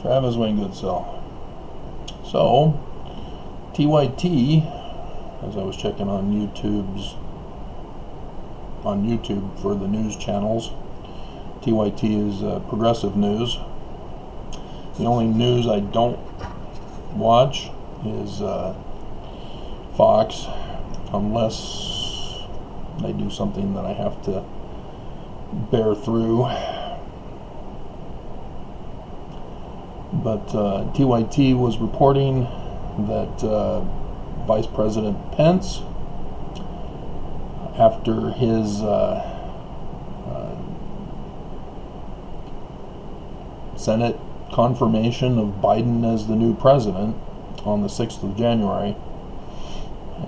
Travis Wingate. So TYT, as I was checking on YouTube for the news channels, TYT is progressive news. The only news I don't watch is Fox, unless they do something that I have to bear through. But TYT was reporting that Vice President Pence, after his Senate confirmation of Biden as the new president on the 6th of January,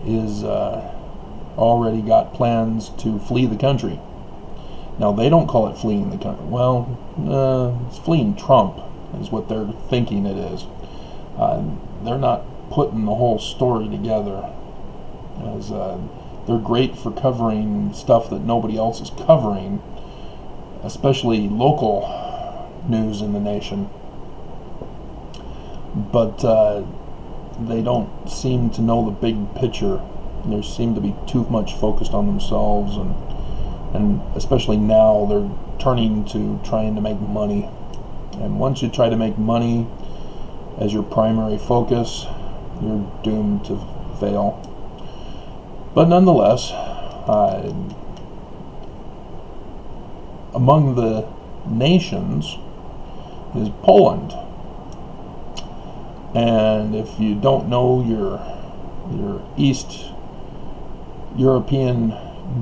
is already got plans to flee the country. Now, they don't call it fleeing the country. Well, it's fleeing Trump is what they're thinking it is. They're not putting the whole story together, as they're great for covering stuff that nobody else is covering, especially local news in the nation. But they don't seem to know the big picture. They seem to be too much focused on themselves, and especially now they're turning to trying to make money. And once you try to make money as your primary focus, you're doomed to fail. But nonetheless, among the nations is Poland. And if you don't know your East European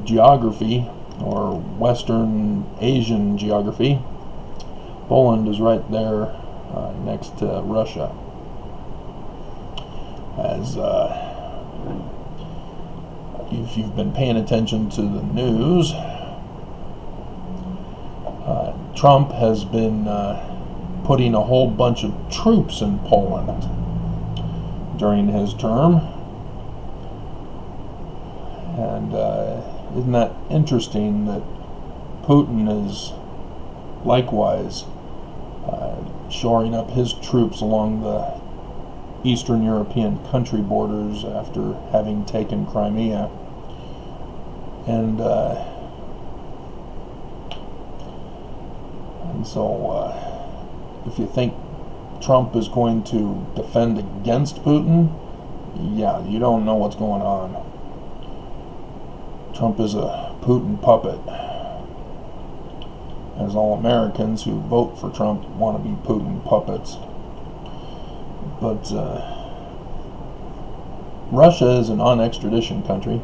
geography or Western Asian geography, Poland is right there next to Russia. As if you've been paying attention to the news, Trump has been putting a whole bunch of troops in Poland during his term. And isn't that interesting that Putin is likewise shoring up his troops along the Eastern European country borders after having taken Crimea. And so if you think Trump is going to defend against Putin, yeah, you don't know what's going on. Trump is a Putin puppet, as all Americans who vote for Trump want to be Putin puppets. But Russia is a non-extradition country.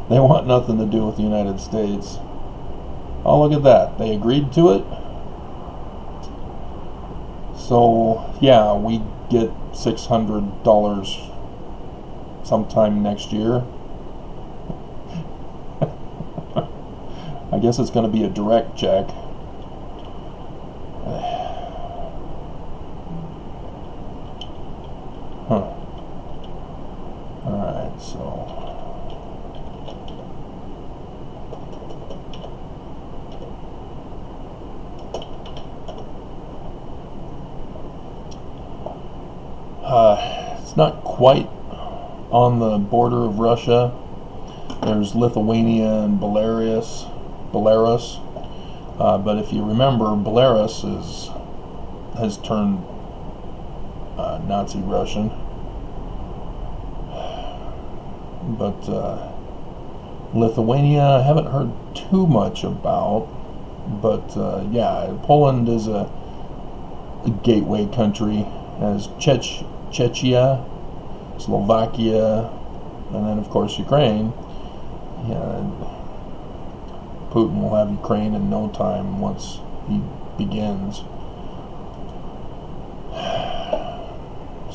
They want nothing to do with the United States. Oh, look at that. They agreed to it. So, yeah, we get $600 sometime next year. I guess it's going to be a direct check. Huh. Alright, so it's not quite on the border of Russia. There's Lithuania and Belarus. But if you remember, Belarus has turned Nazi Russian. But Lithuania, I haven't heard too much about. But yeah, Poland is a gateway country, as Czechia, Slovakia, and then of course Ukraine. Yeah, Putin will have Ukraine in no time once he begins.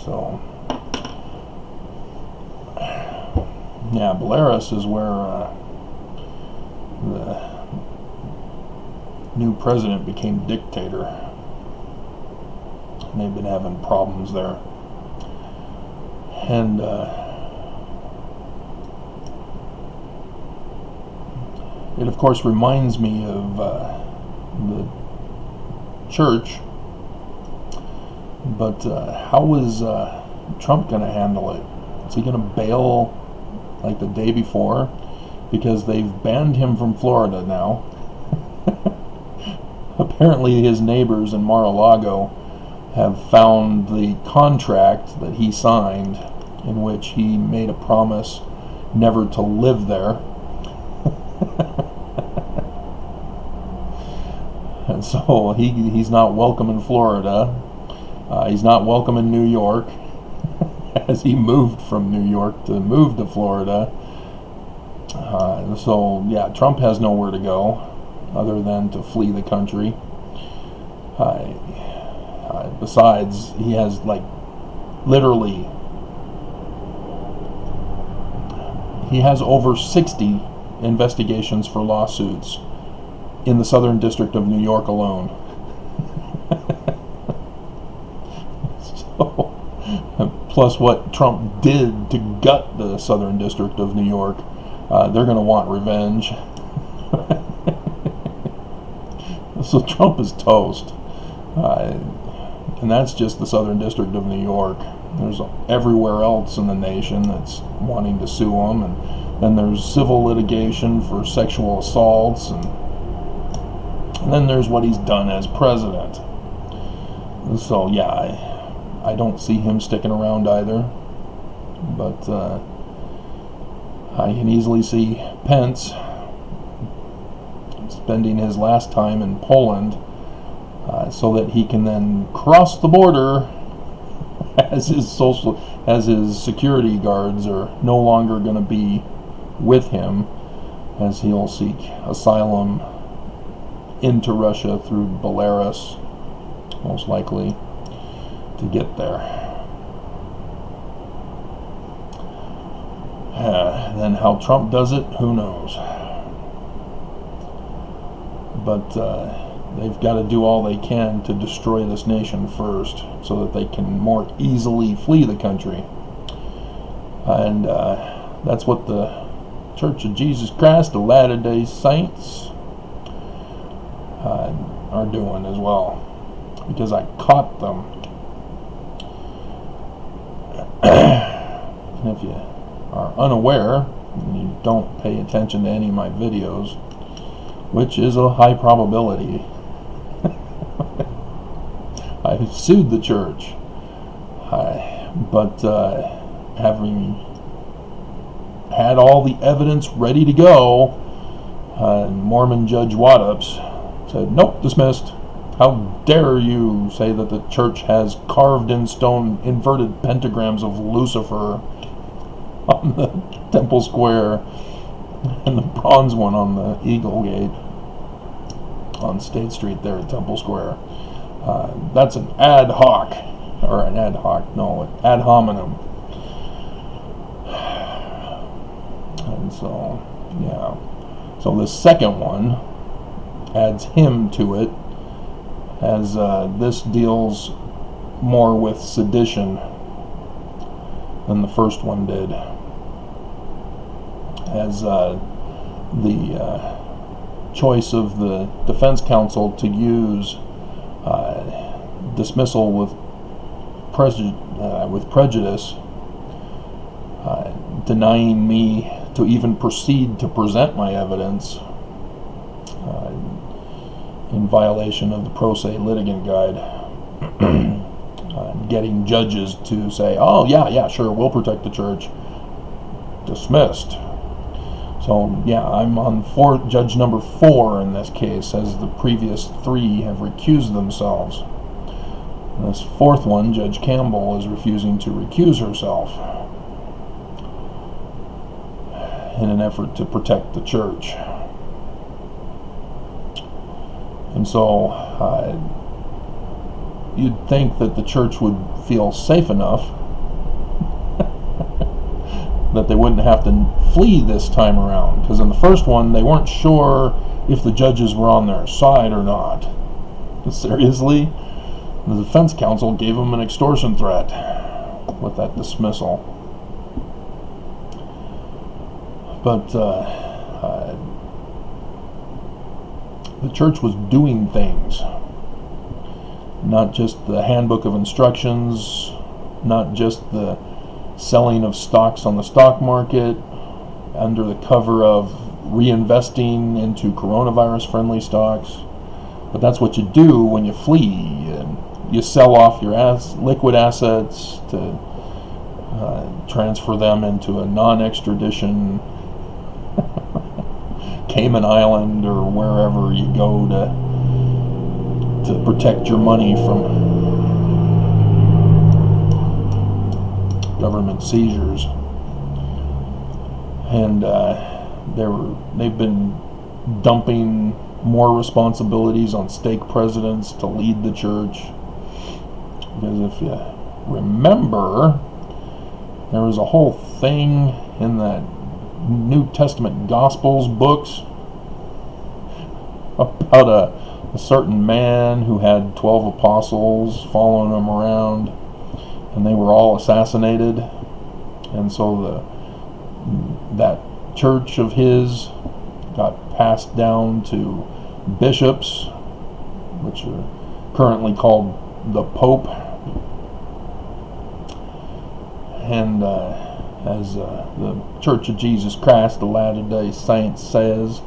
So, yeah, Belarus is where the new president became dictator. And they've been having problems there. And it of course reminds me of the church. But how is Trump going to handle it? Is he going to bail like the day before? Because they've banned him from Florida now. Apparently his neighbors in Mar-a-Lago have found the contract that he signed in which he made a promise never to live there. And so he's not welcome in Florida. He's not welcome in New York, as he moved from New York to move to Florida. So yeah, Trump has nowhere to go other than to flee the country. Besides, he has literally, he has over 60 investigations for lawsuits in the Southern District of New York alone. So, plus what Trump did to gut the Southern District of New York, they're going to want revenge. So Trump is toast. And that's just the Southern District of New York. There's everywhere else in the nation that's wanting to sue him, and then there's civil litigation for sexual assaults, and then there's what he's done as president. And so yeah, I don't see him sticking around either. But I can easily see Pence spending his last time in Poland, so that he can then cross the border as his security guards are no longer going to be with him, as he'll seek asylum into Russia through Belarus, most likely, to get there. Then how Trump does it, who knows? But they've got to do all they can to destroy this nation first, so that they can more easily flee the country. And that's what the Church of Jesus Christ of Latter-day Saints are doing as well, because I caught them. And if you are unaware, and you don't pay attention to any of my videos, which is a high probability, I've sued the church. But having had all the evidence ready to go, Mormon Judge Waddups said, nope, dismissed. How dare you say that the church has carved in stone inverted pentagrams of Lucifer on the Temple Square and the bronze one on the Eagle Gate on State Street there at Temple Square. That's an ad hominem. And so, yeah. So the second one adds him to it, as this deals more with sedition than the first one did, as the choice of the defense counsel to use dismissal with prejudice, denying me to even proceed to present my evidence, in violation of the Pro Se Litigant Guide, getting judges to say, oh yeah, sure, we'll protect the church. Dismissed. So yeah, I'm on judge number 4 in this case, as the previous 3 have recused themselves. And this 4th one, Judge Campbell, is refusing to recuse herself in an effort to protect the church. And so you'd think that the church would feel safe enough that they wouldn't have to flee this time around, because in the first one they weren't sure if the judges were on their side or not. Seriously? The defense counsel gave them an extortion threat with that dismissal. But the church was doing things. not just the handbook of instructions, not just the selling of stocks on the stock market under the cover of reinvesting into coronavirus-friendly stocks. But that's what you do when you flee. And you sell off your liquid assets to transfer them into a non-extradition Cayman Island or wherever you go to protect your money from government seizures. And they've been dumping more responsibilities on stake presidents to lead the church. Because if you remember, there was a whole thing in that New Testament Gospels books about a certain man who had 12 apostles following him around, and they were all assassinated. And so that church of his got passed down to bishops, which are currently called the Pope. And as the Church of Jesus Christ, the Latter-day Saints, says,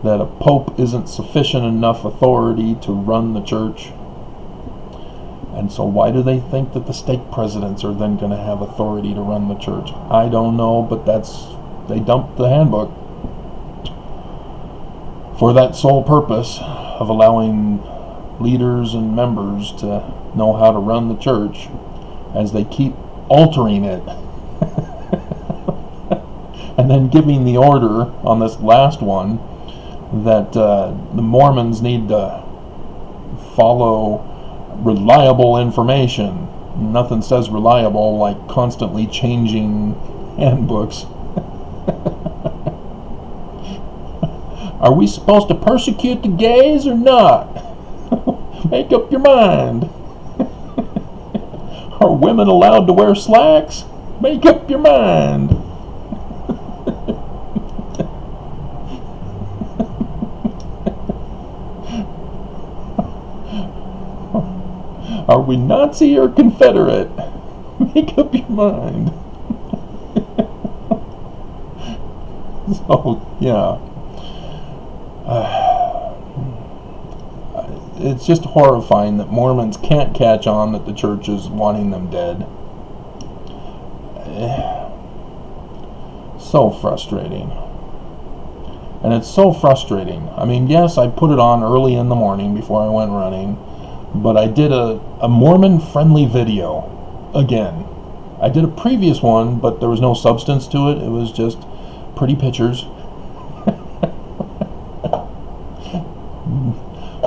that a pope isn't sufficient enough authority to run the church. And so why do they think that the stake presidents are then going to have authority to run the church? I don't know, but they dumped the handbook for that sole purpose of allowing leaders and members to know how to run the church, as they keep altering it and then giving the order on this last one that the Mormons need to follow reliable information. Nothing says reliable like constantly changing handbooks. Are we supposed to persecute the gays or not? Make up your mind. Are women allowed to wear slacks? Make up your mind. Are we Nazi or Confederate? Make up your mind. So, yeah. It's just horrifying that Mormons can't catch on that the church is wanting them dead. So frustrating. And it's so frustrating. I mean, yes, I put it on early in the morning before I went running, but I did a Mormon-friendly video again. I did a previous one, but there was no substance to it. It was just pretty pictures.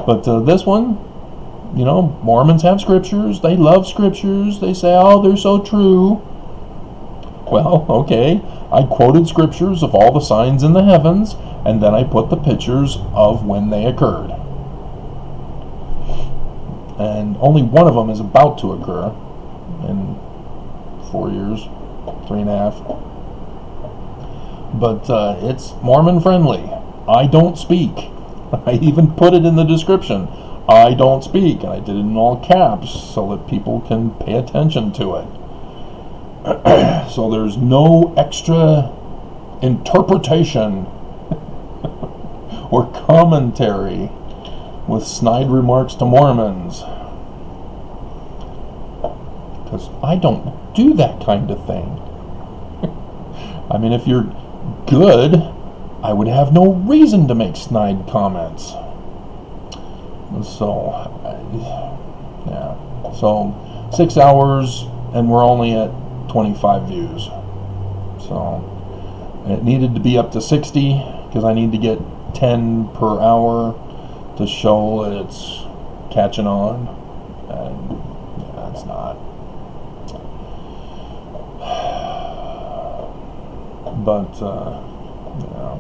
But this one, you know, Mormons have scriptures. They love scriptures. They say, oh, they're so true. Well, okay. I quoted scriptures of all the signs in the heavens, and then I put the pictures of when they occurred. And only one of them is about to occur in 4 years, 3.5. But it's Mormon friendly. I don't speak. I even put it in the description. I don't speak. And I did it in all caps so that people can pay attention to it. So there's no extra interpretation or commentary with snide remarks to Mormons. Because I don't do that kind of thing. I mean, if you're good, I would have no reason to make snide comments. So, yeah. So, 6 hours, and we're only at 25 views. So, it needed to be up to 60, because I need to get 10 per hour to show that it's catching on. And, yeah, it's not. But, yeah.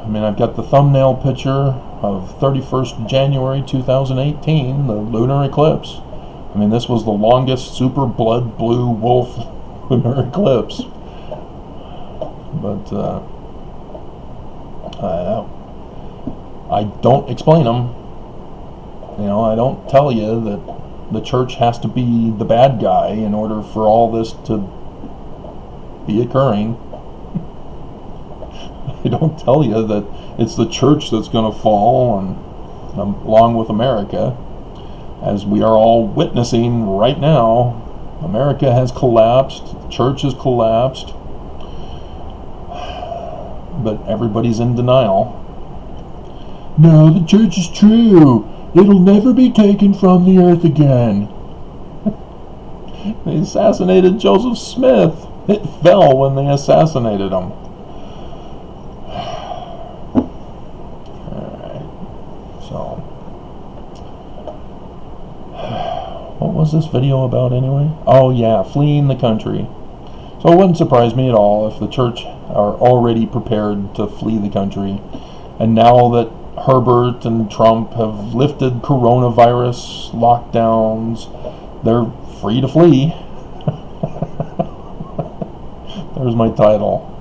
I mean, I've got the thumbnail picture of 31st January 2018, the lunar eclipse. I mean, this was the longest super blood blue wolf lunar eclipse. But I don't explain them. I don't tell you that the church has to be the bad guy in order for all this to be occurring. I don't tell you that it's the church that's going to fall, and along with America, as we are all witnessing right now. America has collapsed, the church has collapsed, but everybody's in denial. No, the church is true. It'll never be taken from the earth again. They assassinated Joseph Smith. It fell when they assassinated him. What was this video about anyway? Oh yeah, fleeing the country. So it wouldn't surprise me at all if the church are already prepared to flee the country. And now that Herbert and Trump have lifted coronavirus lockdowns, they're free to flee. There's my title.